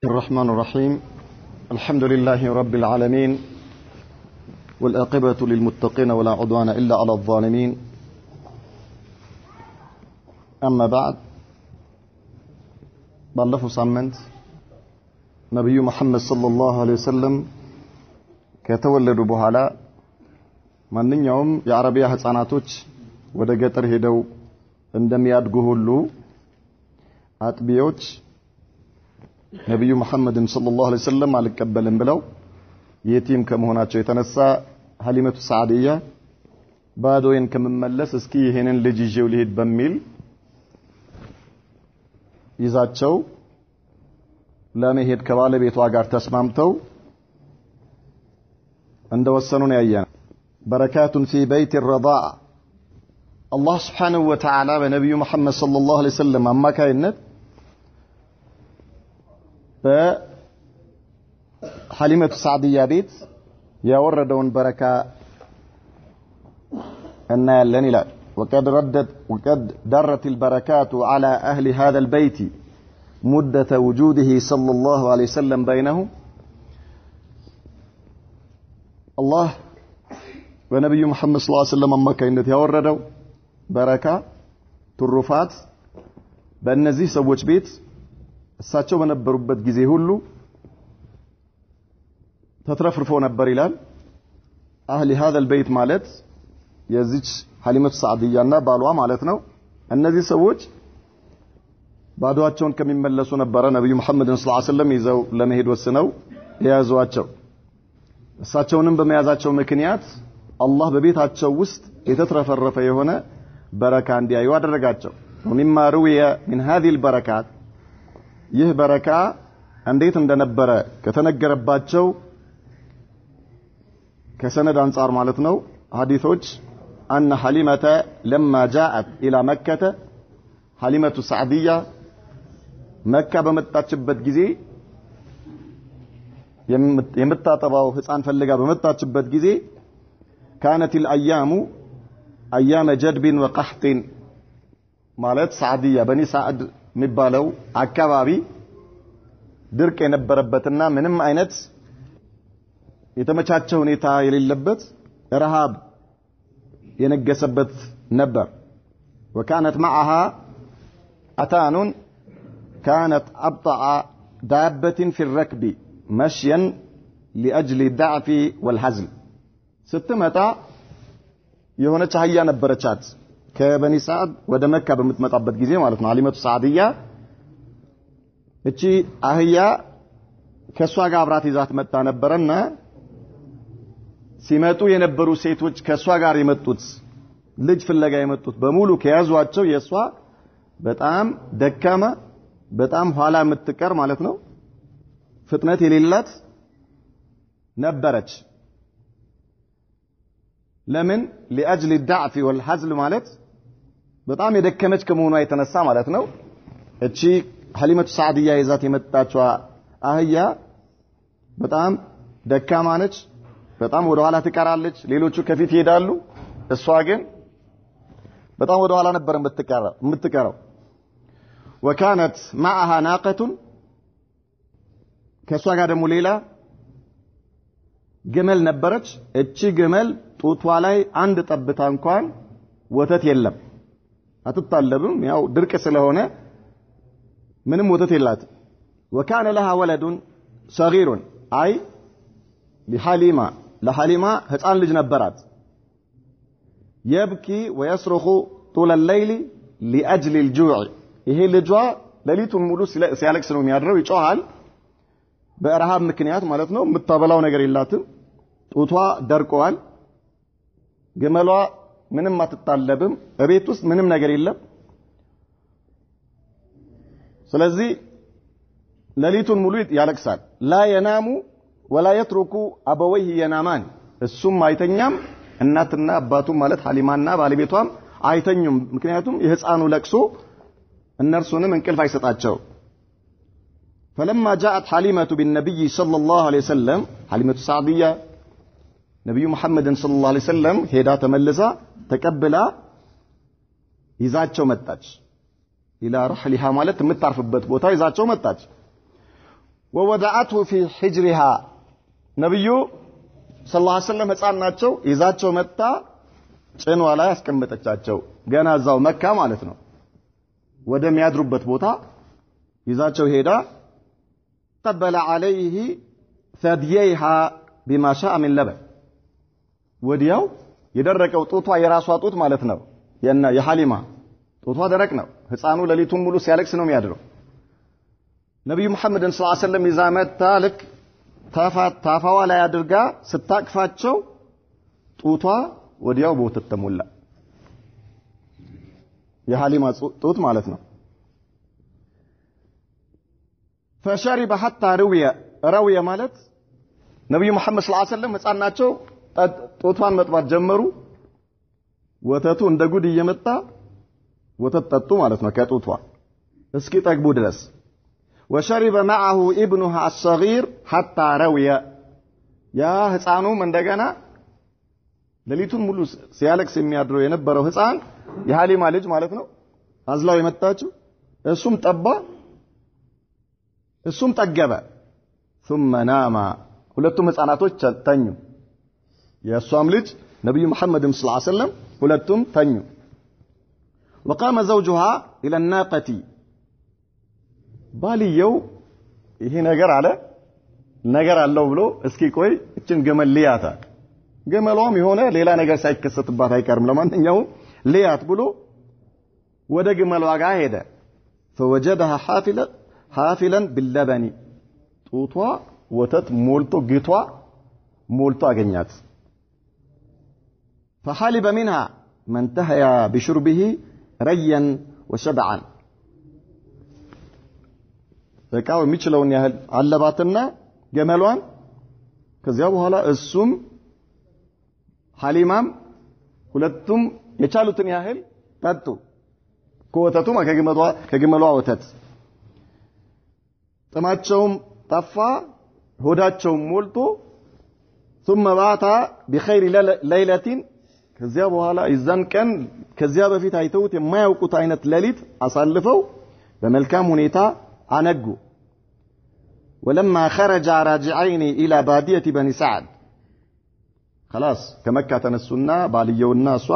الرحمن الرحيم الحمد لله رب العالمين والعاقبة للمتقين ولا عدوان إلا على الظالمين أما بعد ባለፈው ሳምንት ነብዩ መሐመድ ሰለላሁ ዐለይሂ ወሰለም ከተወለዱ በኋላ ማንኛውም የአረቢያ ህፃናቶች ወደ ገጠር ሄደው እንደሚያድጉ ሁሉ አጥቢዎች ነብዩ መሐመድ ሰለላሁ ዐለይሂ ወሰለም አልቀበልም ብለው የቲም ከመሆናቸው የተነሳ ሐሊመቱ ሰዓዲያ ባዶዬን ከመመለስ እስኪ ይሄንን ልጅ ይዤው ልሄድ በሚል ይዛቸው ለመሄድ ከባለቤቷ ጋር ተስማምተው እንደወሰኑ ነው ያየነው። በረካቱን ፊ በይት الرضاع አላህ Subhanahu Wa Ta'ala በነብዩ መሐመድ ሰለላሁ ዐለይሂ ወሰለም አማካይነት በሐሊመቱ ሰዓዲያ ቤት ያወረደውን በረካ እናያለን ይላል። وقد درت البركات على أهل هذا البيت مدة وجوده صلى الله عليه وسلم بينهم. الله ونبي محمد صلى الله عليه وسلم أما كانت يوردوا بركة ترفات بأنزي سوّج بيت እሳቸው በነበሩበት ጊዜ ሁሉ ተትረፍርፈው ነበር ይላል። አህሊ هذا البيت ማለት የዚች ሐሊመቱ ሰዓዲያና ባሏ ማለት ነው። እነዚህ ሰዎች ባዶአቸውን ከሚመለሱ ነበር ነብዩ መሐመድ ሰለላሁ ዐለይሂ ወሰለም ይዘው ለመሄድ ወስነው ያዟቸው። እሳቸውንም በመያዛቸው ምክንያት አላህ በቤታቸው ውስጥ የተትረፈረፈ የሆነ በረካ እንዲያዩ አደረጋቸው። ومما روي من هذه البركات ይህ በረካ እንዴት እንደነበረ ከተነገረባቸው ከሰነድ አንፃር ማለት ነው ሐዲሶች أن حليمة لما جاءت إلى مكة حليمة السعدية مكة በመጣችበት ጊዜ የምታጠባው ህፃን ፈልጋ በመጣችበት ጊዜ كانت الأيام أيام جدب وقحط ማለት ሰዓዲያ በኒ ሰዓድ የሚባለው አካባቢ ድርቅ የነበረበትና ምንም አይነት የተመቻቸ ሁኔታ የሌለበት ረሃብ የነገሰበት ነበር። وكانت معها أتان كانت أبطأ دابة في الركب مشيا لأجل الضعف والهزل ስትመጣ የሆነች አህያ ነበረቻት ከበኒ ሰዓድ ወደ መካ በመጣበት ጊዜ ማለት ነው። ሐሊመቱ ሰዓዲያ እቺ አህያ ከሷ ጋር አብራት ይዛት መጣ ነበርና ሲመጡ የነበሩ ሴቶች ከሷ ጋር የመጡት ልጅ ፍለጋ የመጡት በሙሉ ከያዟቸው የሷ በጣም ደካማ በጣም ኋላ የምትቀር ማለት ነው ፍጥነት የሌላት ነበረች። ለምን لأجل الضعف والهزل ማለት በጣም የደከመች ከመሆኗ የተነሳ ማለት ነው። እቺ ሐሊመቱ ሰዓዲያ ይዛት የመጣችው አህያ በጣም ደካማ ነች፣ በጣም ወደ ኋላ ትቀራለች። ሌሎቹ ከፊት ይሄዳሉ፣ እሷ ግን በጣም ወደ ኋላ ነበር የምትቀረው። وكانت معها ناقة ከሷ ጋር ደግሞ ሌላ ግመል ነበረች። እቺ ግመል ጡቷ ላይ አንድ ጠብታ እንኳን ወተት የለም፣ አትታለብም። ያው ድርቅ ስለሆነ ምንም ወተት የላት። وكان لها ولد صغير አይ ለሐሊማ ህፃን ልጅ ነበራት። يبكي ويصرخ طول الليل لأجل الجوع ይሄ ልጇ ሌሊቱን ሙሉ ሲያለቅስ ነው የሚያድረው፣ ይጮሃል በረሃብ ምክንያት ማለት ነው። የምታበላው ነገር የላትም፣ ጡቷ ደርቋል፣ ግመሏ ምንም አትጣለብም፣ እቤት ውስጥ ምንም ነገር የለም። ስለዚህ ሌሊቱን ሙሉ ያለቅሳል። لا ينام ولا يترك أبويه ينامان እሱም አይተኛም፣ እናትና አባቱ ማለት ሐሊማና ባለቤቷም አይተኙም። ምክንያቱም የህፃኑ ለቅሶ እነርሱንም እንቅልፍ አይሰጣቸው። فلما جاءت حليمة بالنبي صلى الله عليه وسلم حليمة السعدية نبي محمد صلى الله عليه وسلم ሄዳ ተመልሳ ተቀብላ ይዛቸው መጣች። ኢላ ረህሊሃ ማለት የምታርፍበት ቦታ ይዛቸው መጣች። ووضعته في حجرها ነብዩ ሰለላሁ ዐለይሂ ወሰለም ህፃን ናቸው ይዛቸው መጣ ጭኗ ላይ አስቀመጠቻቸው ገና እዛው መካ ማለት ነው ወደሚያድሩበት ቦታ ይዛቸው ሄዳ قبل عليه ثدييها بما شاء من لبن ወዲያው የደረቀው ጡቷ የራሷ ጡት ማለት ነው የሐሊማ ጡቷ ደረቅ ነው ህፃኑ ለሊቱን ሙሉ ሲያለቅስ ነው የሚያድረው ነብዩ መሐመድን ሰለላሁ ዐለይሂ ወሰለም ይዛ መጣ ልክ ታፋዋ ላይ አድርጋ ስታቅፋቸው ጡቷ ወዲያው በወተት ተሞላ የሐሊማ ጡት ማለት ነው فشرب حتى روي ማለት ነብዩ መሐመድ ሰለላሁ ዐለይሂ ወሰለም ህፃን ናቸው ጡቷን መጥባት ጀመሩ ወተቱ እንደ ጉድ እየመጣ ወተት ጠጡ ማለት ነው ከጡቷ እስኪ ጠግቡ ድረስ وشرب معه ابنها الصغير حتى روي ያ ህፃኑም እንደገና ለሊቱን ሙሉ ሲያለቅስ የሚያድረው የነበረው ህፃን የሐሊማ ልጅ ማለት ነው አዝላው የመጣችው እሱም ጠባ እሱም ጠገበ ثم نام ሁለቱም ህፃናቶች ተኙ የሷም ልጅ ነብዩ መሐመድ ሰለላሁ ዐለይሂ ወሰለም ሁለቱም ተኙ وقام زوجها الى الناقه ባልየው ይሄ ነገር አለው ብሎ እስኪ ቆይ እችን ገመል ሊያታ ገመሏም የሆነ ሌላ ነገር ሳይከሰትባት አይቀርም ለማንኛውም ሊያት ብሎ ወደ ገመሏ ጋር ሄደ فوجدها حافلا باللبن ጡቷ ወተት ሞልቶ አገኛት فحلب منها من انتهى بشربه ريا وشبعا በቃው የሚችለውን ያህል አለባትና ገመሏን ከዚያ በኋላ እሱም ሐሊማም ሁለቱም የቻሉትን ያህል ጠጡ ከወተቱ ከገመሏ ወተት ጥማቸውም ጠፋ ሆዳቸውም ሞልቶ ثم بات بخير ليله ከዚያ በኋላ ይዛን ቀን ከዚያ በፊት አይተውት የማያውቁት አይነት ሌሊት አሳልፈው በመልካም ሁኔታ አነጉ ولما خرج راجعين الى باديه بني سعد خلاص كمكه تنسونا باليونا ሷ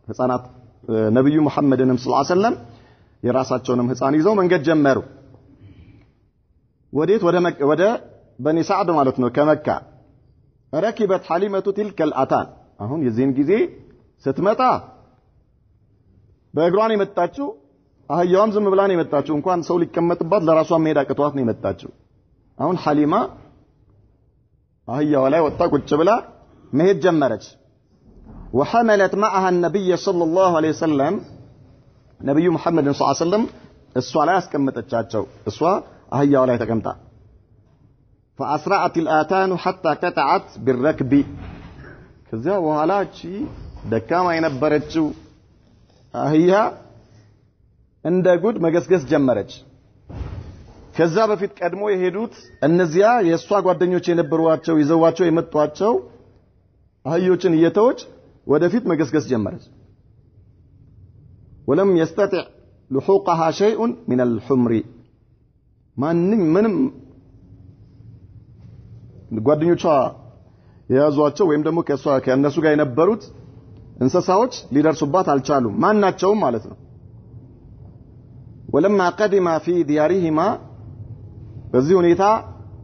ህፃናት ነብዩ መሐመድንም ሰለላሁ ዐለይሂ ወሰለም የራሳቸውንም ህፃን ይዘው መንገድ ጀመሩ ወዴት ወደ በኒ ሰዓድ ማለት ነው ከመካ ركبت حليمه تلك الاتان አሁን የዚህን ጊዜ ስትመጣ በእግሯን የመጣችው አህያዋም ዝም ብላ ነው የመጣችው እንኳን ሰው ሊቀመጥባት ለራሷ መሄድ አቅቷት ነው የመጣችው አሁን ሐሊማ አህያዋ ላይ ወጣ ቁጭ ብላ መሄድ ጀመረች وحملت معها النبي صلى الله عليه وسلم ነብዩ መሐመድ ሰለላሁ ዐለይሂ ወሰለም እሷ ላይ አስቀመጠቻቸው እሷ አህያዋ ላይ ተቀምጣ فأسرعت الآتان حتى قطعت بالركب ከዚያ በኋላ እቺ ደካማ የነበረችው አህያ እንደ ጉድ መገስገስ ጀመረች ከዛ በፊት ቀድሞ የሄዱት እነዚያ የሷ ጓደኞች የነበሩዋቸው ይዘዋቸው የመጧቸው አህዮችን እየተወች ወደፊት መገስገስ ጀመረች ولم يستطع لحوقها شيء من الحمر ምንም ጓደኞቿ የያዟቸው ወይም ደግሞ ከእነሱ ጋር የነበሩት እንስሳዎች ሊደርሱባት አልቻሉም ማናቸውም ማለት ነው ولما قدم في ديارهما በዚህ ሁኔታ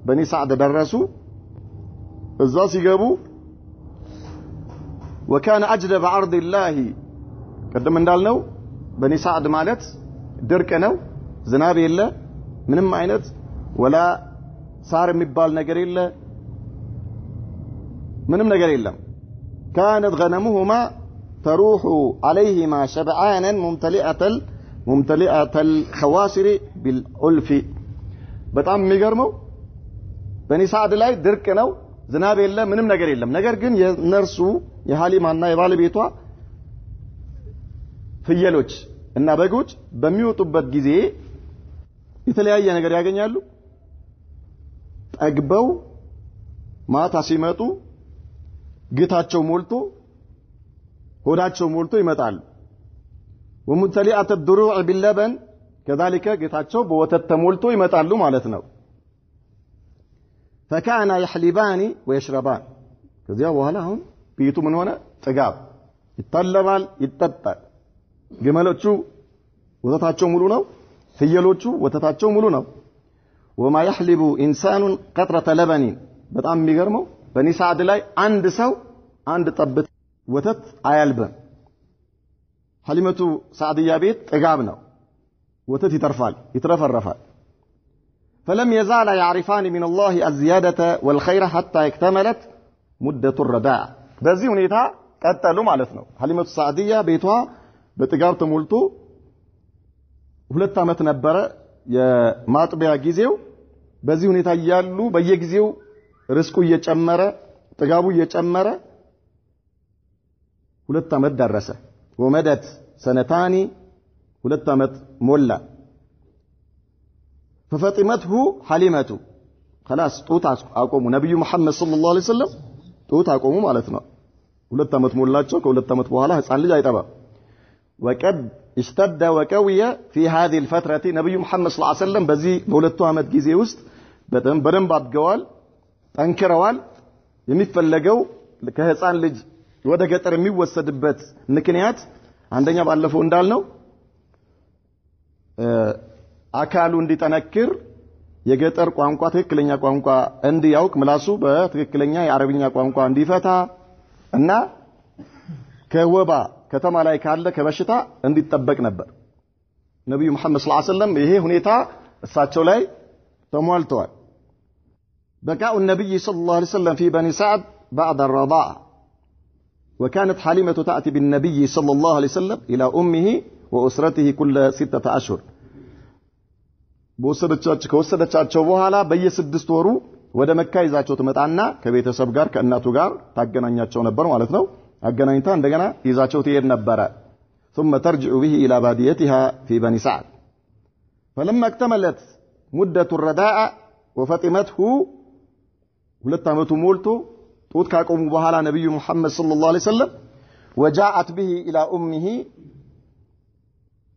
በኒ ሰዓድ ደረሱ እዛ ሲገቡ وكان اجدب عرض الله ቀደም እንዳልነው በኒ ሰዓድ ማለት ድርቅ ነው ዝናብ የለ ምንም አይነት ወላ ሳር የሚባል ነገር የለ ምንም ነገር የለም كانت غنمهما تروح عليهما شبعانا ممتلئة الخواصر بالألف በጣም የሚገርመው በኒ ሰዓድ ላይ ድርቅ ነው ዝናብ የለ ምንም ነገር የለም ነገር ግን የነርሱ የሐሊማና የባለቤቷ ፍየሎች እና በጎች በሚወጡበት ጊዜ የተለያየ ነገር ያገኛሉ ጠግበው ማታ ሲመጡ ግታቸው ሞልቶ ሆዳቸው ሞልቶ ይመጣሉ وممتلئة الضروع باللبن كذلك ግታቸው በወተት ተሞልቶ ይመጣሉ ማለት ነው فكان يحلبان ويشربان ከዚያ በኋላ አሁን ቤቱ ምን ሆነ ጥጋብ ይጣለባል ይጠጣል ግመሎቹ ወተታቸው ሙሉ ነው ፍየሎቹ ወተታቸው ሙሉ ነው وما يحلب انسان قطره لبن በጣም የሚገርመው በኒ ሰዓድ ላይ አንድ ሰው አንድ ጠብት ወተት አያልብም ሐሊመቱ ሰዓድያ ቤት ጥጋብ ነው ወተት ይተርፋል ይትረፈረፋል فلم يزال يعرفان من الله الزياده والخير حتى اكتملت مده الرضاع በዚህ ሁኔታ ቀጠሉ ማለት ነው ሐሊመቱ ሰዓድያ ቤቷ በጥጋብ ተሞልቶ 2 አመት ነበረ የማጥቢያ ጊዜው በዚህ ሁኔታ ያያሉ በየጊዜው ርስቁ እየጨመረ ጥጋቡ እየጨመረ 2 አመት ደረሰ ወመደት ሰነታኒ 2 አመት ሞላ ففاطمته حليمته خلاص ጡት አቆሙ ነብዩ መሐመድ ሰለላሁ ዐለይሂ ወሰለም ጡት አቆሙ ማለት ነው 2 አመት ሞላቸው ከ2 አመት በኋላ ህፃን ልጅ አይጠባም وقد اشتد وقوي في هذه الفتره ነብዩ መሐመድ ሰለላሁ ዐለይሂ ወሰለም በዚህ በሁለቱ አመት ጊዜ ውስጥ በደንብ አድገዋል ጠንክረዋል የሚፈለገው ከህፃን ልጅ ወደ ገጠር የሚወሰድበት ምክንያት አንደኛ ባለፈው እንዳልነው አካሉ እንዲጠነክር የገጠር ቋንቋ ትክክለኛ ቋንቋ እንዲያውቅ ምላሱ በትክክለኛ የአረብኛ ቋንቋ እንዲፈታ እና ከወባ ከተማ ላይ ካለ ከበሽታ እንዲጠበቅ ነበር ነብዩ መሐመድ ሰለላሁ ዐለይሂ ወሰለም ይሄ ሁኔታ እሳቸው ላይ ተሟልተዋል بقاء النبي صلى الله عليه وسلم في بني سعد بعد الرضاعة وكانت حليمة تأتي بالنبي صلى الله عليه وسلم إلى أمه وأسرته كل 6 أشهر ከወሰደቻቸው በኋላ በየ6 ወሩ ወደ መካ ይዛቸው ትመጣና ከቤተሰብ ጋር ከእናቱ ጋር ታገናኛቸው ነበር ማለት ነው አገናኝታ እንደገና ይዛቸው ትሄድ ነበር ثم ترجع به إلى باديتها في بني سعد فلما اكتملت مدة الرضاعة وفاطمته 2 አመቱ ሞልቶ ጡት ካቆሙ በኋላ ነብዩ መሐመድ ሰለላሁ ዐለይሂ ወሰለም وجاءت به إلى أمه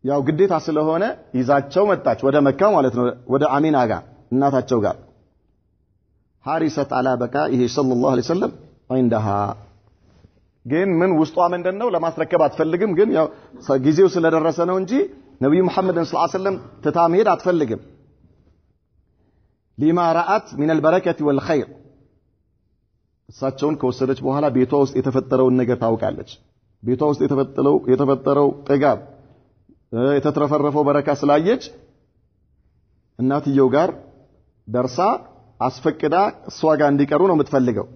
ያው ግዴታ ስለሆነ ይዛቸው መጣች ወደ መካ ማለት ነው ወደ አሚና ጋር እናታቸው ጋር حارست على بقائه صلى الله عليه وسلم عندها ግን ምን ውስጧ ምንድነው ለማስረከብ አትፈልግም ግን ያው ጊዜው ስለደረሰ ነው እንጂ ነብዩ መሐመድ ሰለላሁ ዐለይሂ ወሰለም ተታመሄድ አትፈልግም لما رأت من البركة والخير እሳቸውን ከወሰደች በኋላ ቤቷ ውስጥ የተፈጠረውን ነገር ታውቃለች ቤቷ ውስጥ የተፈጠረው ጥጋብ የተትረፈረፈው በረካ ስላየች እናትየው ጋር ደርሳ አስፈቅዳ እሷ ጋር እንዲቀሩ ነው የምትፈልገው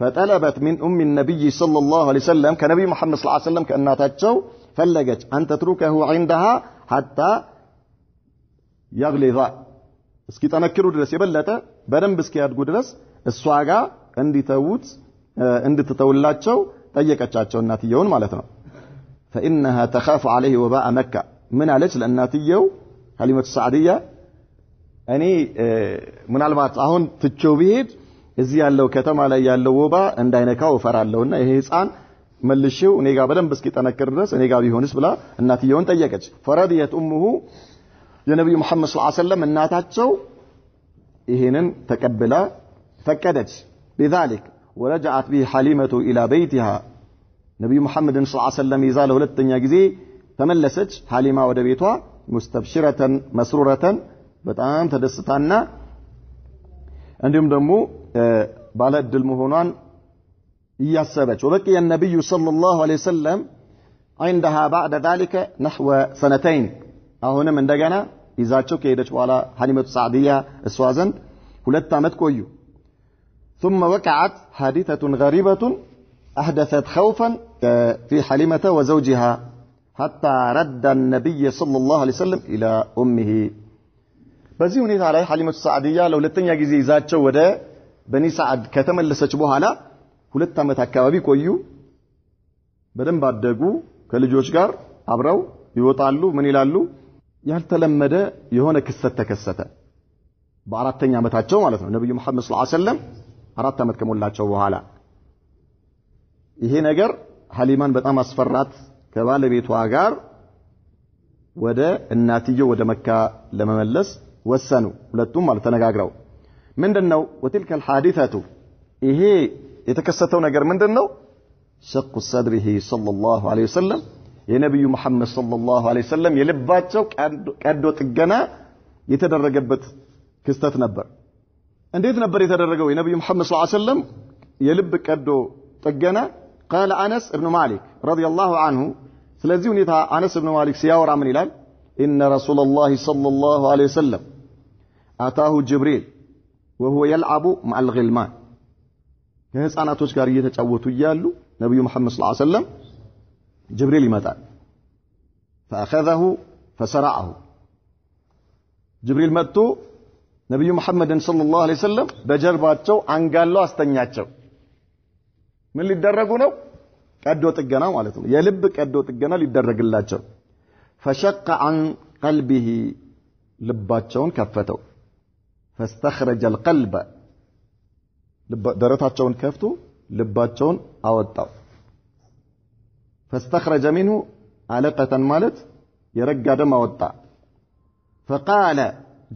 فطلبت من ام النبي صلى الله عليه وسلم كنبي محمد صلى الله عليه وسلم ከእናታቸው ፈለገች أن تتركه عندها حتى يغلظ እስኪ ተነክሩ ድረስ የበለጠ በደንብ እስኪያድጉ ድረስ እሷ ጋር እንዲተውት እንድትተውላቸው ጠየቀቻቸው እናትየውን ማለት ነው فإنها تخاف عليه وباء مكة من عليك لأناتيو حليمة السعدية أني من البعض أهون تتشوبيد إزي ያለው ከተማ ላይ ያለው ወባ እንዳይነካው ፈራለውና ይሄ ህፃን መልሽው እኔ ጋር በደንብ እስኪ ተነክር ድረስ እኔ ጋር ቢሆንስ ብላ እናትየውን ጠየቀች فرضيت أمه የነብዩ መሐመድ ሰለላሁ ዐለይሂ ወሰለም እናታቸው ይሄንን ተቀበላ ፈቀደች بذلك ورجعت به حليمة إلى بيتها ነብዩ መሐመድ ሰለላሁ ዐለይሂ ወሰለም ይዛ ለሁለተኛ ጊዜ ተመለሰች ሐሊማ ወደ ቤቷ ሙስተብሽረተን መስሩረተን በጣም ተደስታና እንዲሁም ደግሞ ባለ እድል መሆኗን እያሰበች وبقي النبي صلى الله عليه وسلم عندها بعد ذلك نحو 2 አሁንም እንደገና ይዛቸው ከሄደች በኋላ ሐሊመቱ ሰዓድያ እሷ ዘንድ 2 አመት ቆዩ ثم وقعت حادثة غريبة أحدثت خوفا في حليمة وزوجها حتى رد النبي صلى الله عليه وسلم إلى أمه በዚህ ሁኔታ ላይ ሐሊመቱ ሰዓድያ ለሁለተኛ ጊዜ ይዛቸው ወደ በኒ ሰዓድ ከተመለሰች በኋላ 2 አመት አካባቢ ቆዩ በደንብ አደጉ ከልጆች ጋር አብረው ይወጣሉ ምን ይላሉ ያልተለመደ የሆነ ክስተት ተከሰተ በአራተኛ አመታቸው ማለት ነው ነብዩ መሐመድ ሰለላሁ ዐለይሂ ወሰለም 4 አመት ከሞላቸው በኋላ ይሄ ነገር ሐሊማን በጣም አስፈራት ከባለቤቷ ጋር ወደ እናትየው ወደ መካ ለመመለስ ወሰኑ ሁለቱም ማለት ተነጋግረው ምንድነው وتلك الحادثه ይሄ የተከሰተው ነገር ምንድነው شق صدره صلى الله عليه وسلم የነብዩ መሐመድ صلى الله عليه وسلم የልባቸው ቀዶ ጥገና የተደረገበት ክስተት ነበር እንዴት ነበር የተደረገው የነብዩ መሐመድ صلى الله عليه وسلم የልብ ቀዶ ጥገና قال انس ابن مالك رضي الله عنه ስለዚህ ሁኔታ አነስ ኢብኑ ማሊክ ሲያወራ ምን ይላል ان رسول الله صلى الله عليه وسلم اتاه جبريل وهو يلعب مع الغلمان ከህፃናቶች ጋር እየተጫወቱ ይያሉ ነብዩ መሐመድ ሰለላሁ ዐለይሂ ወሰለም ጅብሪል ይመጣል فاخذه فسرعه ጅብሪል መጥቶ ነብዩ መሐመድን ሰለላሁ ዐለይሂ ወሰለም በጀርባቸው አንጋሎ አስተኛቸው ምን ሊደረጉ ነው ቀዶ ጥገና ማለት ነው የልብ ቀዶ ጥገና ሊደረግላቸው فشق عن قلبه ልባቸውን ከፈተው فاستخرج القلب ደረታቸውን ከፍቶ ልባቸውን አወጣው فاستخرج منه علقة ማለት የረጋ ደም አወጣ فقال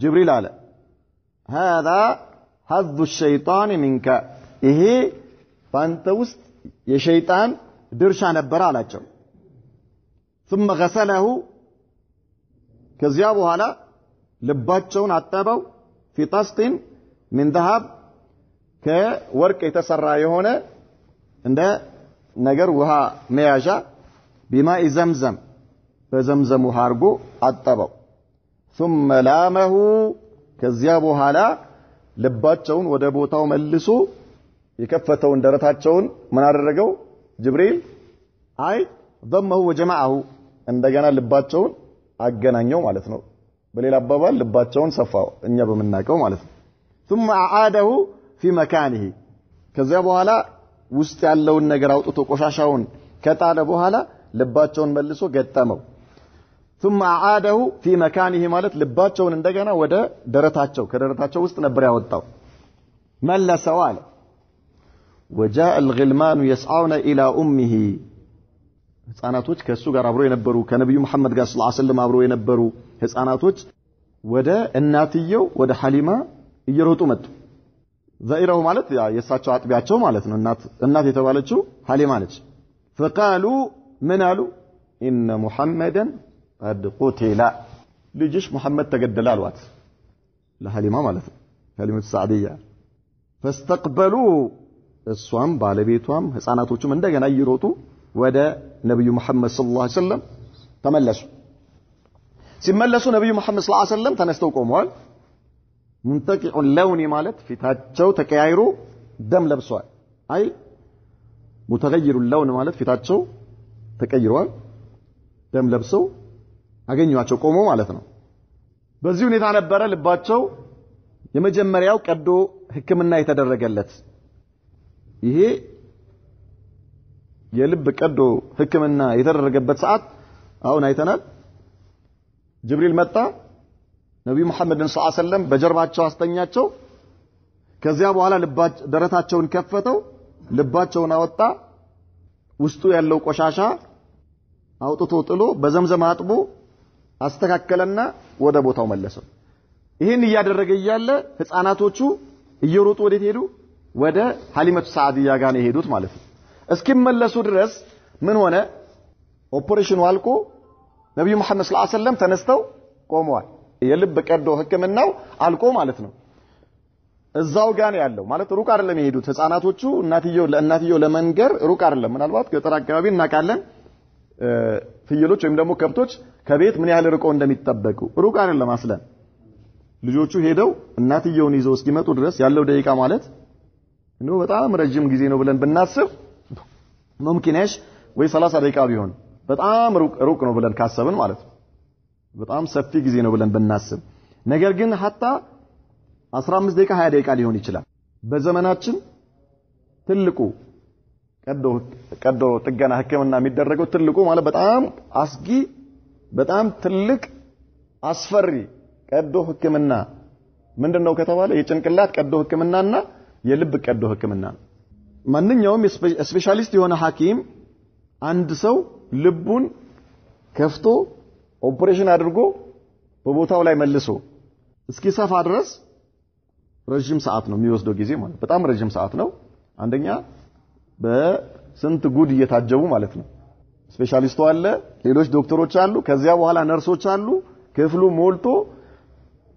جبريل አለ هذا حظ الشيطان منك ይሄ ባንተ ውስጥ የሸይጣን ድርሻ ነበር አላቸው ثم غسله ከዚያ በኋላ ልባቸውን አጠበው في طست من ذهب ከወርቅ የተሰራ የሆነ እንደ ነገር ውሃ መያዣ بماء زمزم በዘምዘም ውሃ አርጎ አጠበው ثم لامه ከዚያ በኋላ ልባቸውን ወደ ቦታው መልሶ የከፈተውን ደረታቸውን ምን አደረገው ጅብሪል አይ ضمه وجمعه እንደገና ልባቸውን አገናኘው ማለት ነው በሌላ አባባል ልባቸውን ሰፋው እኛ በመናቀው ማለት ነው ثم اعاده في مكانه ከዚያ በኋላ ውስጥ ያለውን ነገር አውጥቶ ቆሻሻውን ከጣለ በኋላ ልባቸውን መልሶ ገጠመው ثم اعاده في مكانه ማለት ልባቸውን እንደገና ወደ ደረታቸው ከደረታቸው ውስጥ ነበር ያወጣው መለሰው አለ وجاء الغلمان يسعون الى امه ህፃናቶች ከሱ ጋር አብሮ የነበሩ ከነብዩ መሐመድ ጋር ሰለላሁ ዐለይሂ ወሰለም አብሮ የነበሩ ህፃናቶች ወደ እናትየው ወደ ሐሊማ እየሮጡ መጡ ዛኢራው ማለት የሳቸው አጥቢያቸው ማለት ነው እናት የተባለችው ሐሊማ ነች فقالوا من قالوا ان محمدا قد قتل ልጅሽ መሐመድ ተገደለ አሏት ለሐሊማ ማለት ነው ሐሊማቱ ሰዓዲያ فاستقبلوا እሷም ባለቤቷም ህፃናቶቹም እንደገና እየሮጡ ወደ ነብዩ መሐመድ ሰለላሁ ዐለይሂ ወሰለም ተመለሱ ሲመለሱ ነብዩ መሐመድ ሰለላሁ ዐለይሂ ወሰለም ተነስተው ቆመዋል منتقع اللون ማለት ፊታቸው ተቀያይሮ ደም ለብሷል አይ متغير اللون ማለት ፊታቸው ተቀይሯል ደም ለብሰው አገኙአቸው ቆሞ ማለት ነው በዚህ ሁኔታ ነበረ ልባቸው የመጀመሪያው ቀዶ ህክምና የተደረገለት ይሄ የልብ ቀዶ ህክምና የተደረገበት ሰዓት አሁን አይተናል ጅብሪል መጣ ነብዩ መሐመድን ሰለላሁ ዐለይሂ ወሰለም በጀርባቸው አስተኛቸው ከዚያ በኋላ ደረታቸውን ከፈተው ልባቸውን አወጣ ውስጡ ያለው ቆሻሻ አውጥቶ ጥሎ በዘምዘም አጥቦ አስተካከለና ወደ ቦታው መለሰው ይሄን እያደረገ ይያለ ህፃናቶቹ እየሮጡ ወዴት ሄዱ ወደ ሐሊመቱ ሰዓዲያ ጋር ነው ሄዱት ማለት ነው እስኪመለሱ ድረስ ምን ሆነ ኦፕሬሽኑ አልቆ ነብዩ መሐመድ ሰለላሁ ዐለይሂ ወሰለም ተነስተው ቆመዋል የልብ ቀዶ ህክምናው አልቆ ማለት ነው እዛው ጋር ነው ያለው ማለት ሩቅ አይደለም የሄዱት ህፃናቶቹ እናትየው ለመንገር ሩቅ አይደለም ምናልባት ገጠር አካባቢ እናቃለን ፍየሎች ወይም ደግሞ ከብቶች ከቤት ምን ያህል ርቀው እንደሚጠበቁ ሩቅ አይደለም አስለን ልጆቹ ሄደው እናትየውን ይዘው እስኪመጡ ድረስ ያለው ደቂቃ ማለት ነው በጣም ረጅም ጊዜ ነው ብለን ብናስብ ሙምኪንሽ ወይ 30 ደቂቃ ቢሆን በጣም ሩቅ ነው ብለን ካሰብን ማለት ነው በጣም ሰፊ ጊዜ ነው ብለን ብናስብ ነገር ግን hatta 15 ደቂቃ 20 ደቂቃ ሊሆን ይችላል በዘመናችን ትልቁ ቀዶ ጥገና ህክምና የሚደረገው ትልቁ ማለት በጣም አስጊ በጣም ትልቅ አስፈሪ ቀዶ ህክምና ምንድነው ከተባለ የጭንቅላት ቀዶ ህክምናና የልብ ቀዶ ህክምና ማንኛውም ስፔሻሊስት የሆነ ሐኪም አንድ ሰው ልቡን ከፍቶ ኦፕሬሽን አድርጎ በቦታው ላይ መልሶ እስኪሰፋ ድረስ ረጅም ሰዓት ነው የሚወስደው ጊዜ ማለት በጣም ረጅም ሰዓት ነው አንደኛ በስንት ጉድ እየታጀቡ ማለት ነው ስፔሻሊስቱ አለ ሌሎች ዶክተሮች አሉ ከዚያ በኋላ ነርሶች አሉ ክፍሉ ሞልቶ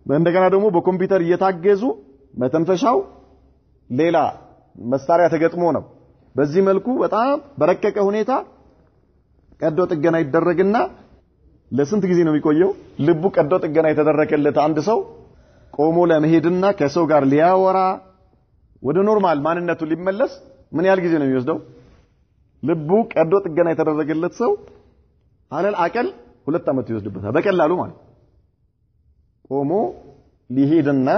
እንደገና ደግሞ በኮምፒውተር እየታገዙ መተንፈሻው ሌላ መሳሪያ ተገጥሞ ነው በዚህ መልኩ በጣም በረቀቀ ሁኔታ ቀዶ ጥገና ይደረግና ለስንት ጊዜ ነው የሚቆየው ልቡ ቀዶ ጥገና የተደረገለት አንድ ሰው ቆሞ ለመሄድና ከሰው ጋር ሊያወራ ወደ ኖርማል ማንነቱ ሊመለስ ምን ያህል ጊዜ ነው የሚወስደው ልቡ ቀዶ ጥገና የተደረገለት ሰው አለል አቀል 2 አመት ይወስድበታል በቀላሉ ማለት ቆሞ ሊሄድና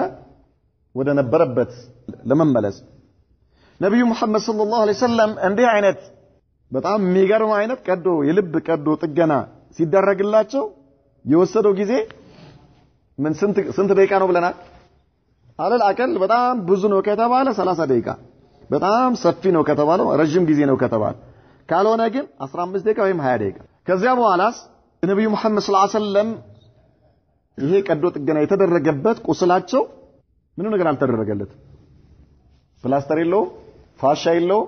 ወደ ነበረበት ለመመለስ ነብዩ መሐመድ ሰለላሁ ዐለይሂ ወሰለም እንዲህ አይነት በጣም የሚገርም አይነት ቀዶ የልብ ቀዶ ጥገና ሲደረግላቸው የወሰደው ጊዜ ምን ስንት ደቂቃ ነው ብለናል አለል አቀል በጣም ብዙ ነው ከተባለ 30 ደቂቃ በጣም ሰፊ ነው ከተባለ ረጅም ጊዜ ነው ከተባለ ካልሆነ ግን 15 ደቂቃ ወይም 20 ደቂቃ ከዚያ በኋላስ ነብዩ መሐመድ ሰለላሁ ዐለይሂ ወሰለም ይሄ ቀዶ ጥገና የተደረገበት ቁስላቸው ምንም ነገር አልተደረገለት ፕላስተር የለው ፋሻ የለው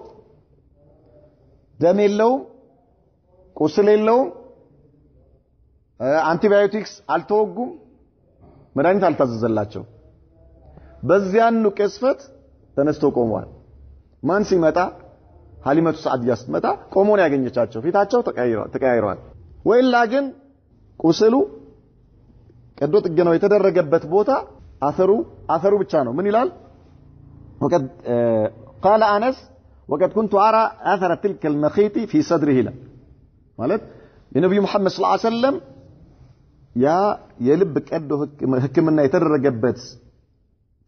ደም የለው ቁስል የለው አንቲባዮቲክስ አልተወጉም መድኃኒት አልታዘዘላቸው በዚያኑ ቅስፈት ተነስቶ ቆመዋል ማን ሲመጣ ሐሊመቱ ሰዓዲያ ስትመጣ ቆሞ ነው ያገኘቻቸው ፊታቸው ተቀያይሯል ወይላ ግን ቁስሉ ቀዶ ጥገናው የተደረገበት ቦታ አፈሩ ብቻ ነው ምን ይላል وقد قال انس وقد كنت ارى اثر تلك المخيط في صدره ማለት የነብዩ መሐመድ ሰለላሁ ዐለይሂ ወሰለም ያ የልብ ቀዶ ህክምና የተደረገበት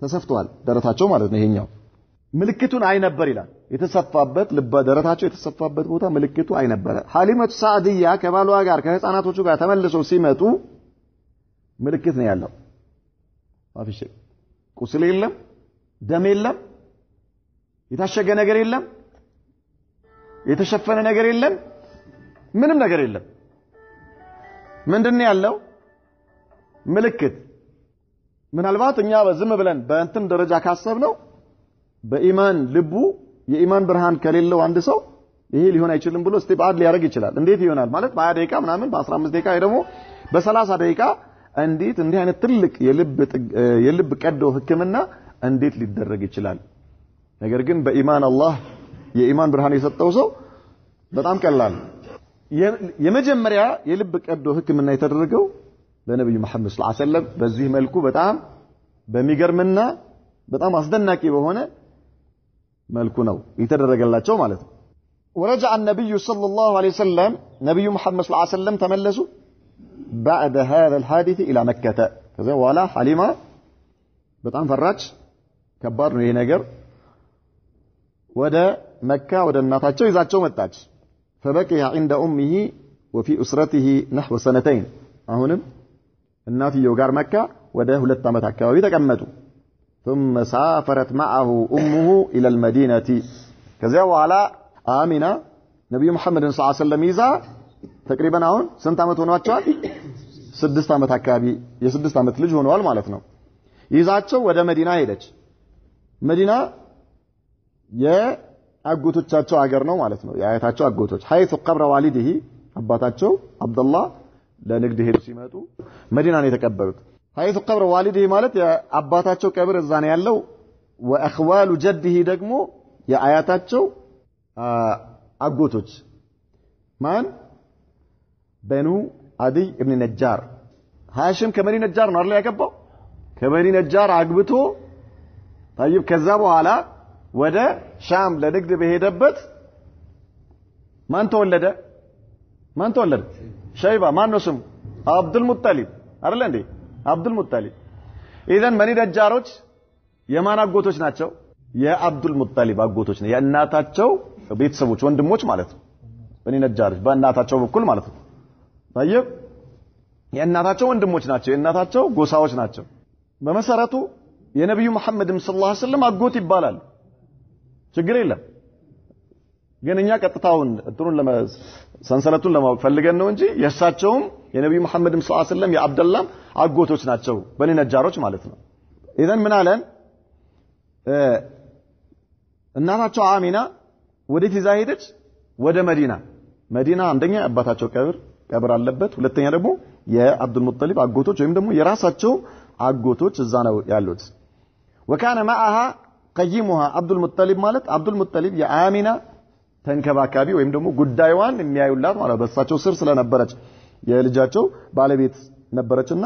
ተሰፍቷል ደረታቸው ማለት ነው ይሄኛው ምልክቱን አይ ነበር ይላል የተሰፋበት ልብ ደረታቸው የተሰፋበት ቦታ ምልክቱ አይ ነበር ሐሊመቱ ሰዓዲያ ከባሏ ጋር ከህፃናቶቹ ጋር ተመልሰው ሲመጡ ምልክት ነው ያለው ማፊሽ ቁስል የለም ደም የለም የታሸገ ነገር የለም የተሸፈነ ነገር የለም ምንም ነገር የለም ምንድነው ያለው ምልክት ምናልባት እኛ በዝም ብለን በእንትን ደረጃ ካሰብነው በኢማን ልቡ የኢማን ብርሃን ከሌለው አንድ ሰው ይሄ ሊሆን አይችልም ብሎ እስቲባድ ሊያደርግ ይችላል እንዴት ይሆናል ማለት በ20 ደቂቃ ምናምን በ15 ደቂቃ ደግሞ በ30 ደቂቃ እንዴት እንዲህ አይነት ትልቅ የልብ ቀዶ ህክምና እንዴት ሊደረግ ይችላል ነገር ግን በኢማን አላህ የኢማን ብርሃን የሰጠው ሰው በጣም ቀላል የመጀመሪያ የልብ ቀዶ ህክምና የተደረገው ለነብዩ መሐመድ ሰለላሁ ዐለይሂ ወሰለም በዚህ መልኩ በጣም በሚገርምና በጣም አስደናቂ በሆነ መልኩ ነው የተደረገላቸው ማለት ነው ورجع النبي صلى الله عليه وسلم نبي محمد صلى الله عليه وسلم تملسوا بعد هذا الحادث الى مكه كذا ولا حليمه በጣም ፈራች ከባድ ነው ይሄ ነገር ወደ መካ ወደ እናታቸው ይዛቸው መጣች فبقي عند امه وفي اسرته نحو سنتين አሁንም እናትየው ጋር መካ ወደ 2 አመት አካባቢ ተቀመጡ ثم سافرت معه امه الى المدينه ከዚያ በኋላ አሚና ነብዩ መሐመድ ሰለላሁ ዐለይሂ ወሰለም ይዛ ተቅሪበን አሁን ስንት አመት ሆኗቸዋል 6 አመት አካባቢ የ6 አመት ልጅ ሆነዋል ማለት ነው ይዛቸው ወደ መዲና ሄደች መዲና የአጎቶቻቸው ሀገር ነው ማለት ነው የአያታቸው አጎቶች حيث قبر والده አባታቸው አብዱላህ ለንግድ ሄዱ ሲመጡ መዲና ነው የተቀበሩት حيث قبر والده ማለት የአባታቸው ቀብር እዛ ነው ያለው واخوال جده ደግሞ የአያታቸው አጎቶች ማን በኑ አዲይ ኢብኑ ነጃር ሃሽም ከበኒ ነጃር ነው አይደል ያገባው ከበኒ ነጃር አግብቶ طيب ከዛ በኋላ ወደ ሻም ለንግድ በሄደበት ማን ተወለደ ሸይባ ማን ነው ስሙ አብዱል ሙጠሊብ አይደል እንዴ አብዱል ሙጠሊብ ኢዘን በኒ ነጃሮች የማን አጎቶች ናቸው የአብዱል ሙጠሊብ አጎቶች ነው የእናታቸው ቤተሰቦች ወንድሞች ማለት ነው በኒ ነጃሮች በእናታቸው በኩል ማለት ነው طيب የእናታቸው ወንድሞች ናቸው የእናታቸው ጎሳዎች ናቸው በመሰረቱ የነብዩ መሐመድም ሰለላሁ ዐለይሂ ወሰለም አጎት ይባላል ችግር የለም ግን እኛ ቀጥታውን እንትሩን ሰንሰለቱን ለማወቅ ፈልገን ነው እንጂ የእሳቸውም የነብዩ መሐመድም ሰለላሁ ዐለይሂ ወሰለም የአብደላህ አጎቶች ናቸው በኒ ነጃሮች ማለት ነው ኢዘን ምን አለን እናታቸው አሚና ወዴት ይዛ ሄደች? ወደ መዲና አንደኛ አባታቸው ቀብር አለበት፣ ሁለተኛ ደግሞ የአብዱል ሙጠሊብ አጎቶች ወይም ደግሞ የራሳቸው አጎቶች እዛ ነው ያሉት። وكان معها قيمها አብዱል ሙጠሊብ ማለት አብዱል ሙጠሊብ የአሚና ተንከባካቢ ወይም ደግሞ ጉዳዩን የሚያዩላት ማለት በእሳቸው ስር ስለነበረች የልጃቸው ባለቤት ነበረችና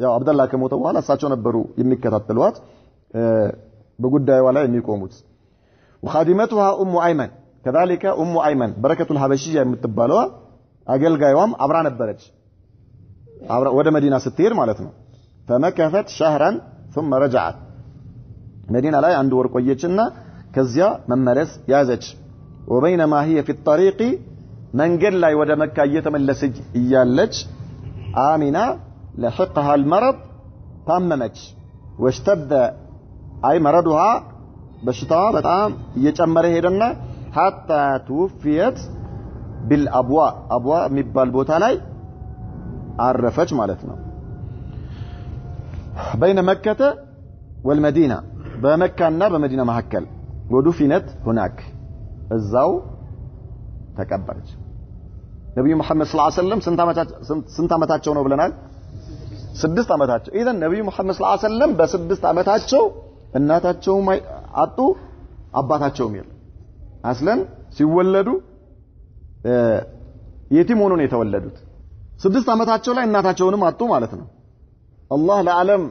ያው አብደላ ከሞተ በኋላ እሳቸው ነበሩ የሚከታተሏት በጉዳዩዋ ላይ የሚቆሙት። وخادمتها ام ايمن كذلك ام ايمن بركه الحبشيه የምትባለው አገልጋዩም አብራ ነበረች ወደ መዲና ስትሄድ ማለት ነው። فمكثت شهرا ثم رجعت መዲና ላይ አንድ ወር ቆየችና ከዚያ መመለስ ያዘች። وبينما هي في الطريق መንገድ ላይ ወደ መካ እየተመለሰች እያለች አሚና لحقها المرض ታመመች። واشتد اي مرضها በሽታዋ በጣም እየጨመረ ሄደና حتى توفيت بالابواء ابواء የሚባል ቦታ ላይ አረፈች ማለት ነው። بين مكة والمدينة በመካና በመዲና መካከል ودفنت هناك እዛው ተቀበረች። ነብዩ መሐመድ ሰለላሁ ዐለይሂ ወሰለም ስንት ዓመታቸው ነው ብለናል? 6 ዓመታቸው። ኢዘን ነብዩ መሐመድ ሰለላሁ ዐለይሂ ወሰለም በ6 ዓመታቸው እናታቸውም አጡ አባታቸውም የለም። አስለን ሲወለዱ የቲም ሆነው ነው የተወለዱት። 6 ዓመታቸው ላይ እናታቸውንም አጡ ማለት ነው። አላህ ለዓለም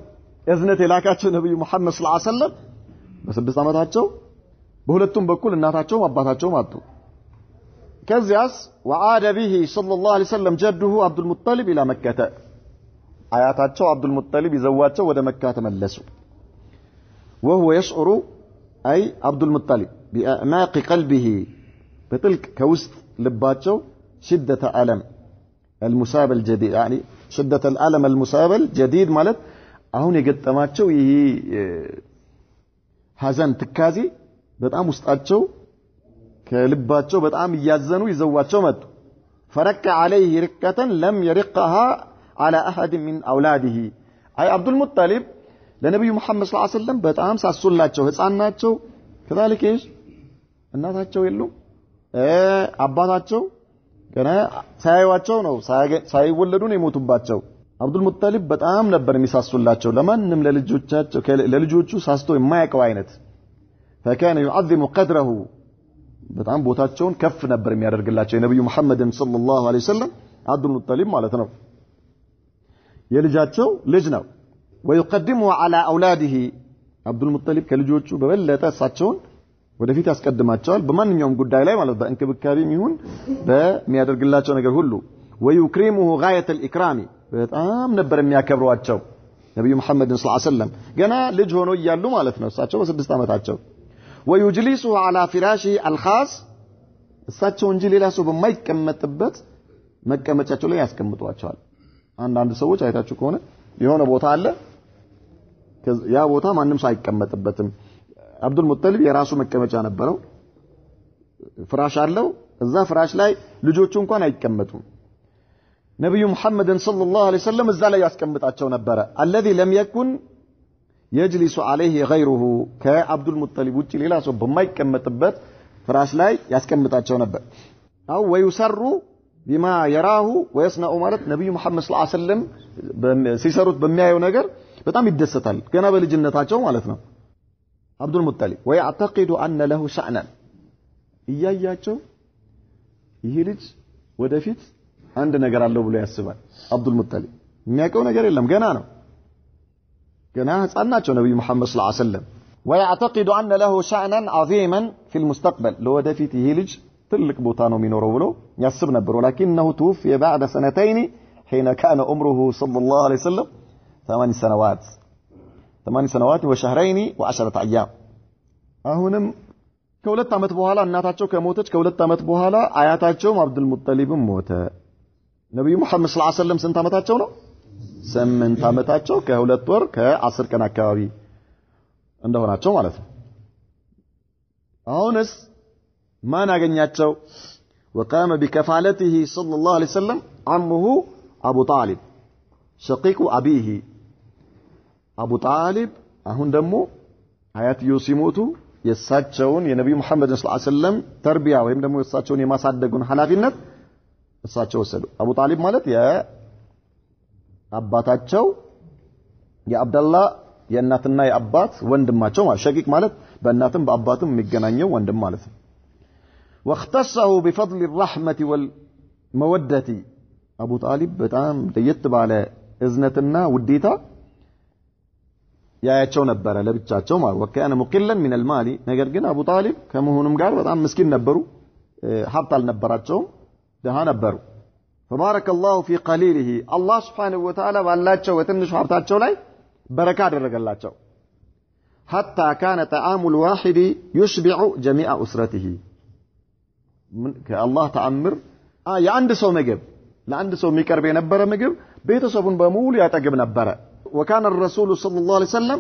እዝነት የላካቸው ነብዩ መሐመድ ሰለላሁ ዐለይሂ ወሰለም በ6 ዓመታቸው በሁለቱም በኩል እናታቸውም አባታቸውም አጡ። ከዚያስ وعاد به صلى الله عليه وسلم جده عبد المطلب الى مكة አያታቸው አብዱል ሙጠሊብ ይዘዋቸው ወደ መካ ተመለሱ። وهو يشعر اي عبد المطلب باعماق قلبه بطلق كوسط ልባቸው شدة الم المصاب الجديد يعني شدة الالم المصاب الجديد ማለት አሁን የገጠማቸው ይሄ ሐዘን ትካዜ በጣም ውስጣቸው ከልባቸው በጣም እያዘኑ ይዘዋቸው መጡ። فرك عليه ركة لم يرقها على احد من اولاده اي عبد المطلب ለነብዩ መሐመድ ሰለላሁ ዐለይሂ ወሰለም በጣም ሳሱላቸው ህፃን ናቸው። كذلك ايش እናታቸው የሉም አባታቸው ገና ሳይዋቸው ነው ሳይወለዱ ነው የሞቱባቸው። አብዱል ሙጠሊብ በጣም ነበር የሚሳሱላቸው ለማንም ለልጆቹ ሳስቶ የማያውቀው አይነት فكان يعظم قدره በጣም ቦታቸውን ከፍ ነበር የሚያደርግላቸው የነብዩ መሐመድን ሰለላሁ ዐለይሂ ወሰለም አብዱል ሙጠሊብ ማለት ነው የልጃቸው ልጅ ነው። ويقدمه على اولاده አብዱል ሙጠሊብ ከልጆቹ በበለጠ እሳቸውን ወደፊት ያስቀድማቸዋል በማንኛውም ጉዳይ ላይ ማለት በእንክብካቤም ይሁን በሚያደርግላቸው ነገር ሁሉ። ويكرمه غايه الاكرام በጣም ነበር የሚያከብሯቸው ነብዩ መሐመድ ሰለላሁ ዐለይሂ ወሰለም ገና ልጅ ሆኖ ይያሉ ማለት ነው እሳቸው በ6 ዓመታቸው። ويجلسه على فراشه الخاص እሳቸው እንጂ ሌላ ሰው በማይቀመጥበት መቀመጫቸው ላይ ያስቀምጧቸዋል። አንዳንድ ሰዎች አይታችሁ ከሆነ የሆነ ቦታ አለ ያ ቦታ ማንም ሰው አይቀመጥበትም። አብዱል ሙጠሊብ የራሱ መቀመጫ ነበረው ፍራሽ አለው እዛ ፍራሽ ላይ ልጆቹ እንኳን አይቀመጡም። ነብዩ መሐመድን ሰለላሁ ዐለይሂ ወሰለም እዛ ላይ ያስቀምጣቸው ነበር። الذي لم يكن يجلس عليه غيره ከአብዱል ሙጠሊብ ውጪ ሌላ ሰው በማይቀመጥበት ፍራሽ ላይ ያስቀምጣቸው ነበር። አው ويسر بما يراه ويصنع ማለት ነብዩ መሐመድ ሰለላሁ ዐለይሂ ወሰለም ሲሰሩት በሚያየው ነገር በጣም ይደሰታል ገና በልጅነታቸው ማለት ነው። አብዱል ሙጠሊብ ويعتقد ان له شأنا እያያቸው ይሄ ልጅ ወደፊት አንድ ነገር አለው ብሎ ያስባል። አብዱል ሙጠሊብ የሚያውቀው ነገር የለም ገና ነው ገና ህፃን ናቸው ነብዩ መሐመድ ሰለላሁ ዐለይሂ ወሰለም። ويعتقد ان له شأنا عظيما في المستقبل ለወደፊት ይሄ ልጅ ትልቅ ቦታ ነው የሚኖረው ብሎ ያስብ ነበር። ولكنه توفي بعد سنتين حين كان عمره صلى الله عليه وسلم 8 سنوات وشهرين و10 ايام አሁንም ከሁለት ዓመት በኋላ እናታቸው ከሞተች ከሁለት ዓመት በኋላ አያታቸውም አብዱል ሙጠሊብም ሞተ። ነብዩ መሐመድ ሰለላሁ ዐለይሂ ወሰለም ስንት ዓመታቸው ነው? 8 ዓመታቸው ከ2 ወር ከ10 ቀን አካባቢ እንደሆናቸው ማለት ነው። አሁንስ ማን አገኛቸው? وقام بكفالته صلى الله عليه وسلم عمه ابو طالب شقيق ابيه ابو طالب አሁን ደግሞ አያትዮ ሲሞቱ የሳቸውን የነብዩ መሐመድ ሰለላሁ ዐለይሂ ወሰለም ተርቢያ ወይም ደግሞ የሳቸውን የማሳደጉን ሐላፊነት እሳቸው ወሰዱ አቡ ጣሊብ ማለት የአባታቸው የአብደላህ የእናትና የአባት ወንድማቸው ማለት ሸቂቅ ማለት በእናትም በአባትም የሚገናኘው ወንድም ማለት ነው واختصه بفضل الرحمه والموده አቡ ጣሊብ በጣም ለየት ባለ እዝነትና ውዴታ ያያቸው ነበር ለብቻቸው ማለት ወከነ ሙቅለን من المال ነገር ግን አቡ ጣሊብ ከመሆኑም ጋር በጣም ምስኪን ነበሩ ሀብት አልነበራቸውም ደሃ ነበሩ فبارك الله في قليله الله سبحانه وتعالى ባላቸው በትንሹ ሀብታቸው ላይ በረካ አደረገላቸው حتى كان طعام الواحد يشبع جميع اسرته ከአላህ ተአምር የአንድ ሰው ምግብ ለአንድ ሰው የሚቀርብ የነበረ ምግብ ቤተሰቡን በሙሉ ያጠግብ ነበር وكان الرسول صلى الله عليه وسلم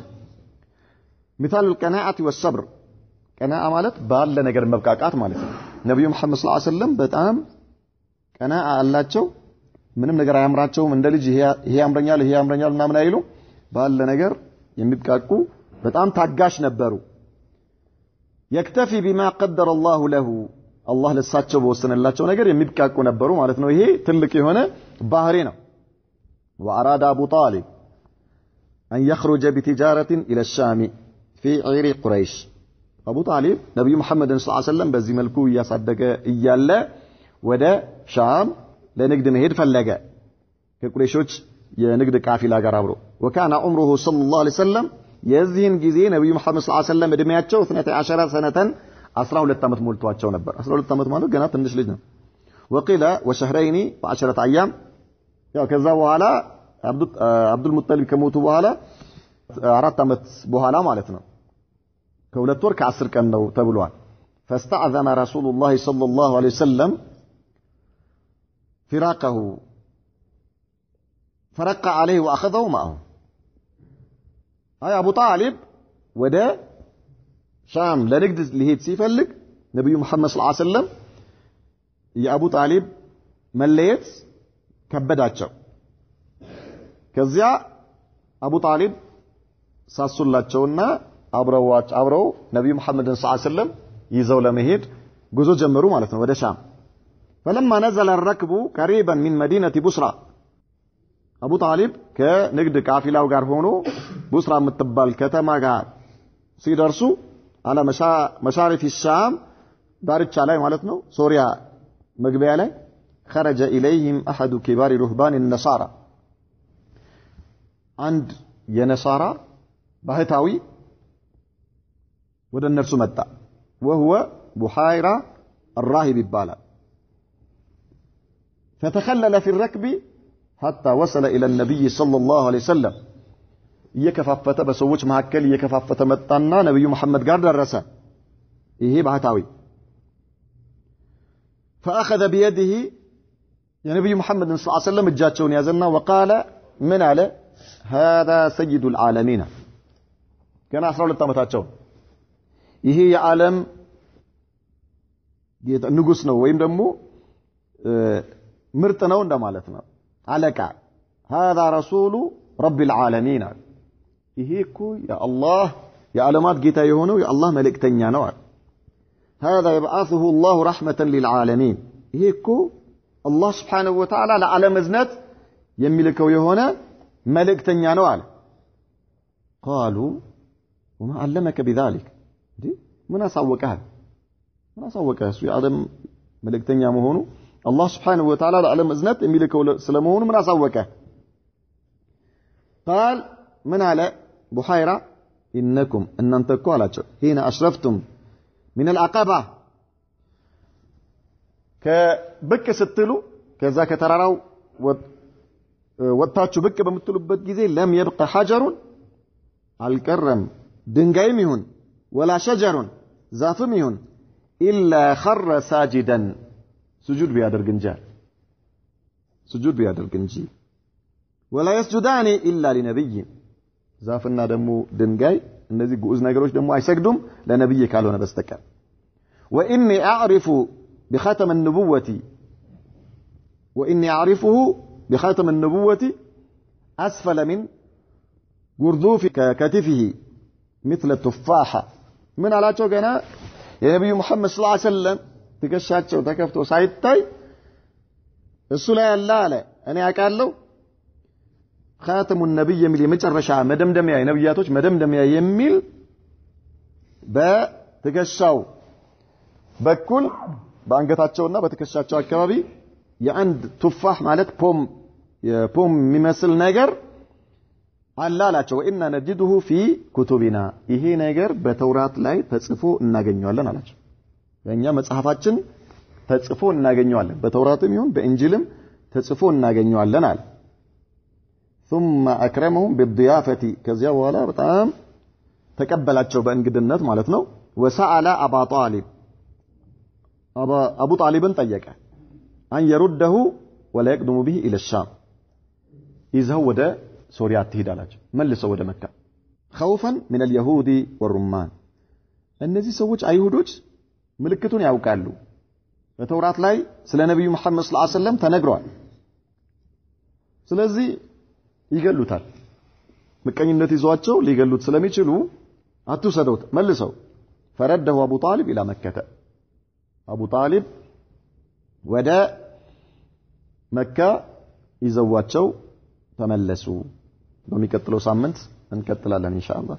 مثال القناعه والصبر قناعه ማለት ባለ ነገር መብቃቃት ማለት ነው ነብዩ መሐመድ ሰለላሁ ዐለይሂ ወሰለም በጣም ቀናአ አላቸው ምንም ነገር አያምራቸውም እንደ ልጅ ይሄ ያምረኛል ምናምን አይሉ ባለ ነገር የሚብቃቁ በጣም ታጋሽ ነበሩ يكتفي بما قدر الله له الله ለሳቸው በወሰነላቸው ነገር የሚብቃቁ ነበሩ ማለት ነው ይሄ ትልቅ የሆነ ባህሪ ነው واراد ابو طالب ان يخرج بتجاره الى الشام في عير قريش ابو طالب نبي محمد صلى الله عليه وسلم በዚህ መልኩ ያሳደገ እያለ ወደ ሻም ለንግድ መሄድ ፈለገ ከቁረይሾች የንግድ ካፊላ ጋር አብሮ وكان عمره صلى الله عليه وسلم የዚህን ጊዜ ነብዩ መሐመድ ሰለላሁ ዐለይሂ ወሰለም እድሜያቸው 12 ሰነተን 12 አመት ሞልቷቸው ነበር 12 አመት ማለት ገና ትንሽ ልጅ ነው وقيل وشهرين و10 ايام ያው ከዛ በኋላ አብዱል ሙጠሊብ ከሞቱ በኋላ 4 አመት በኋላ ማለት ነው ከሁለት ወር ከ10 ቀን ነው ተብሏል فاستعذن رسول الله صلى الله عليه وسلم فراقه فرق عليه واخذه معه ابو طالب ወደ ሻም ለንግድ ሊሄድ ሲፈልግ ነብዩ መሐመድ ሰለላሁ ዐለይሂ ወሰለም የአቡ ጣሊብ መለየት ከበዳቸው ከዚያ አቡ ጣሊብ ሳሱላቸውና አብረው ነብዩ መሐመድ ሰለላሁ ዐለይሂ ወሰለም ይዘው ለመሄድ ጉዞ ጀመሩ ማለት ነው ወደ ሻም فلما نزل الركب قريبا من مدينه بصرى አቡ ጣሊብ ከንግድ ካፊላው ጋር ሆኖ ቡስራ የምትባል ከተማ ጋር ሲደርሱ على مشارف الشام ዳርቻ ላይ ማለት ነው ሶሪያ መግቢያ ላይ خرج اليهم احد كبار رهبان النصارى አንድ የነሳራ ባህታዊ ወደ እነርሱ መጣ وهو بحيرة الراهب ይባላል فتخلل في الركب حتى وصل الى النبي صلى الله عليه وسلم እየከፋፈተ በሰዎች መካከል እየከፋፈተ መጣና ነብዩ መሐመድ ጋር ደረሰ ይሄ ባህታዊ فاخذ بيده يا نبي محمد صلى الله عليه وسلم እጃቸውን ያዘና وقال من على هذا سيد العالمين كان 12 አመታቸው ይሄ የዓለም ንጉስ ነው ወይም ደግሞ ምርጥ ነው እንደማለት ነው አለቃ هذا رسول رب العالمين ይሄ እኮ የአላህ የዓለማት ጌታ የሆነው የአላህ መልእክተኛ ነው هذا يبعثه الله رحمة للعالمين ይሄ እኮ አላህ Subhanahu Wa Ta'ala ለዓለም እዝነት የሚልከው የሆነ መልእክተኛ ነው አለ قالوا وما علمك بذلك ምን አሳወቀህ እሱ የዓለም መልእክተኛ መሆኑ አላህ Subhanahu Wa Ta'ala ለዓለም እዝነት የሚልከው ስለመሆኑ ምን አሳወቀህ قال من على بحيرة إنكم أن أنتكوا على حين أشرفتم من العقبة كبك ستلو كذاك تراراو وطاچو بك بمتلوبت ጊዜ لم يبقى حجر الكرم ድንጋይም ይሁን ولا شجر ዛፍም ይሁን إلا خر ساجدا سجود ቢያደርግ እንጂ ولا يسجدان إلا لنبي ዛፍና ደግሞ ድንጋይ እነዚህ ጉዝ ነገሮች ደግሞ አይሰግዱም ለነብይ ካልሆነ በስተቀር وإني أعرف بخاتم النبوة أسفل من غرذوف كتفه مثل التفاحة من አላቸው ገና የነብዩ መሐመድ ሰለላሁ ዐለይሂ ወሰለም ትከሻቸው ተከፍቶ ሳይታይ እሱ ላይ አለ እኔ አውቃለሁ خاتم النبي የሚል የመጨረሻ መደምደሚያ የነብያቶች መደምደሚያ የሚል በትከሻው በኩል በአንገታቸውና በትከሻቸው አካባቢ የአንድ ቱፋህ ማለት ፖም የሚመስል ነገር አላላቸው እና ነጅዱሁ ፊ ኩቱቢና ይሄ ነገር በተውራት ላይ ተጽፎ እናገኘዋለን አላቸው በእኛ መጽሐፋችን ተጽፎ እናገኘዋለን በተውራትም ይሁን በእንጂልም ተጽፎ እናገኘዋለን አለ ثم اكرمهم بالضيافه ከዚያ በኋላ በጣም ተቀበላቸው በእንግድነት ማለት ነው وسأل ابا طالب ابو طالبን ጠየቀ ان يرده ولا يقدم به الى الشام ይዘው ወደ ሶሪያ ትሄዳላችሁ መልሰው ወደ መካ خوفا من اليهود والرمان እነዚህ ሰዎች አይሁዶች ምልክቱን ያውቃሉ በተውራት ላይ ስለ ነብዩ መሐመድ ሰለላሁ ዐለይሂ ወሰለም ተነግሯል ስለዚህ ይገሉታል ምቀኝነት ይዟቸው ሊገሉት ስለሚችሉ አትሰደውት መልሰው فرده ابو طالب الى مكه ابو طالب ወደ መካ ይዘዋቸው ተመለሱ በሚቀጥለው ሳምንት እንቀጥላለን ኢንሻአላህ